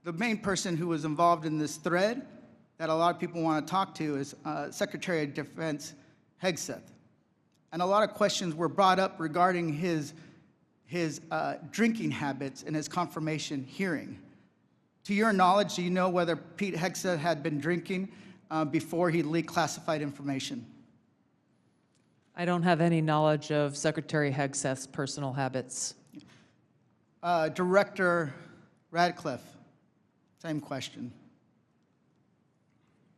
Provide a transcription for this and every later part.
the main person who was involved in this thread that a lot of people want to talk to is Secretary of Defense Hegseth. And a lot of questions were brought up regarding his drinking habits in his confirmation hearing. To your knowledge, do you know whether Pete Hegseth had been drinking before he leaked classified information? I don't have any knowledge of Secretary Hegseth's personal habits. Director Ratcliffe, same question.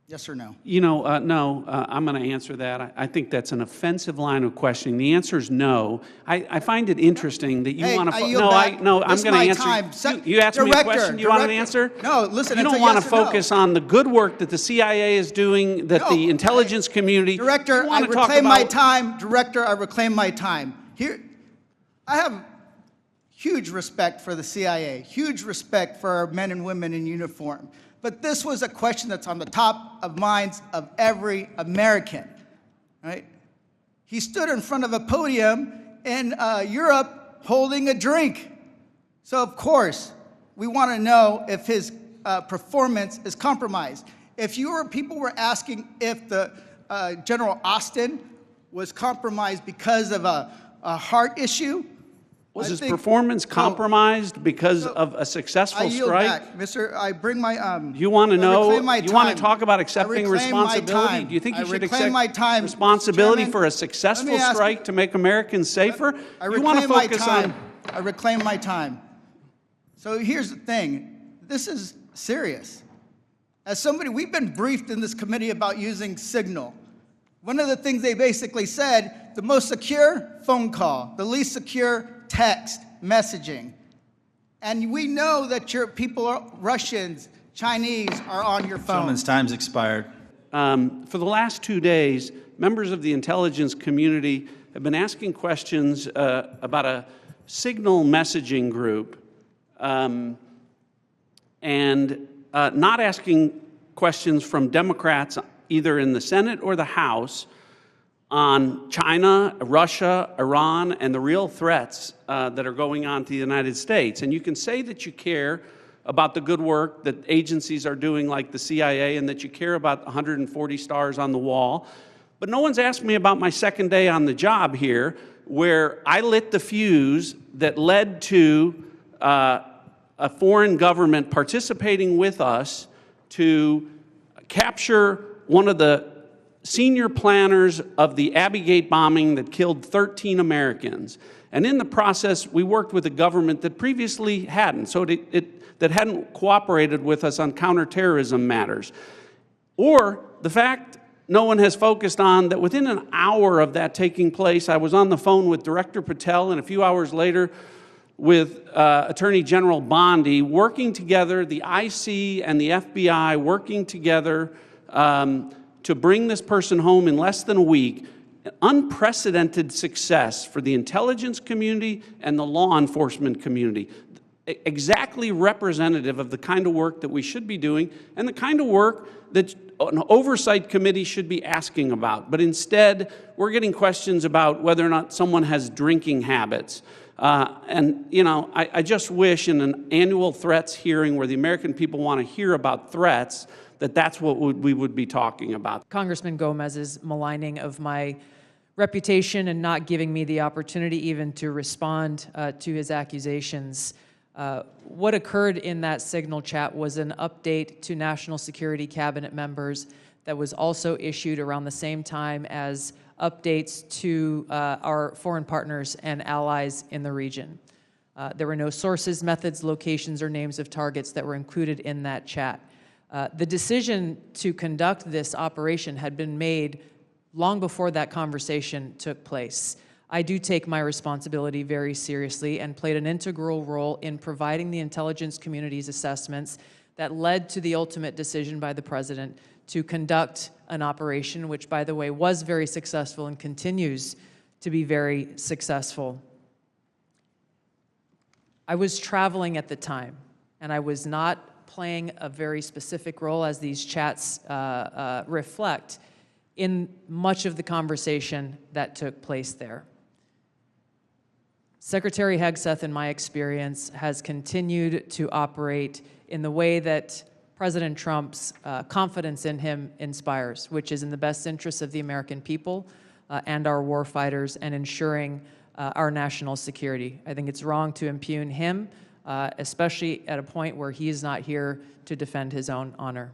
Yes or no? You know, no, I'm going to answer that. I think that's an offensive line of questioning. The answer is no. I find it interesting that you want to. No, I'm going to answer. You asked me a question. You want an answer? No, listen. You don't want to focus on the good work that the CIA is doing, that the intelligence community. Director, I reclaim my time. Director, I reclaim my time. Here, I have huge respect for the CIA, huge respect for our men and women in uniform. But this was a question that's on the top of minds of every American, right? He stood in front of a podium in Europe holding a drink. So of course, we want to know if his performance is compromised. If people were asking if the General Austin was compromised because of a heart issue, was his performance compromised because of a successful strike? I yield back, Mr. I bring my. You want to know? You want to talk about accepting responsibility? Do you think you should accept responsibility for a successful strike to make Americans safer? You want to focus on. I reclaim my time. So here's the thing. This is serious. As somebody, we've been briefed in this committee about using Signal. One of the things they basically said, the most secure phone call, the least secure text messaging. And we know that your people, Russians, Chinese, are on your phone. Gentleman's time's expired. For the last 2 days, members of the intelligence community have been asking questions about a Signal messaging group and not asking questions from Democrats either in the Senate or the House on China, Russia, Iran, and the real threats that are going on to the United States. And you can say that you care about the good work that agencies are doing like the CIA and that you care about 140 stars on the wall, but no one's asked me about my second day on the job here, where I lit the fuse that led to a foreign government participating with us to capture one of the senior planners of the Abbey Gate bombing that killed 13 Americans. And in the process, we worked with a government that previously hadn't, that hadn't cooperated with us on counterterrorism matters. Or the fact no one has focused on that within an hour of that taking place, I was on the phone with Director Patel, and a few hours later with Attorney General Bondi, working together, the IC and the FBI working together to bring this person home in less than a week. Unprecedented success for the intelligence community and the law enforcement community. Exactly representative of the kind of work that we should be doing and the kind of work that an oversight committee should be asking about. But instead, we're getting questions about whether or not someone has drinking habits. And, you know, I just wish in an annual threats hearing where the American people want to hear about threats, that's what we would be talking about. Congressman Gomez's maligning of my reputation and not giving me the opportunity even to respond to his accusations. What occurred in that Signal chat was an update to National Security Cabinet members that was also issued around the same time as updates to our foreign partners and allies in the region. There were no sources, methods, locations, or names of targets that were included in that chat. The decision to conduct this operation had been made long before that conversation took place. I do take my responsibility very seriously and played an integral role in providing the intelligence community's assessments that led to the ultimate decision by the President to conduct an operation, which, by the way, was very successful and continues to be very successful. I was traveling at the time, and I was not playing a very specific role, as these chats reflect, in much of the conversation that took place there. Secretary Hegseth, in my experience, has continued to operate in the way that President Trump's confidence in him inspires, which is in the best interests of the American people and our war fighters and ensuring our national security. I think it's wrong to impugn him, especially at a point where he is not here to defend his own honor.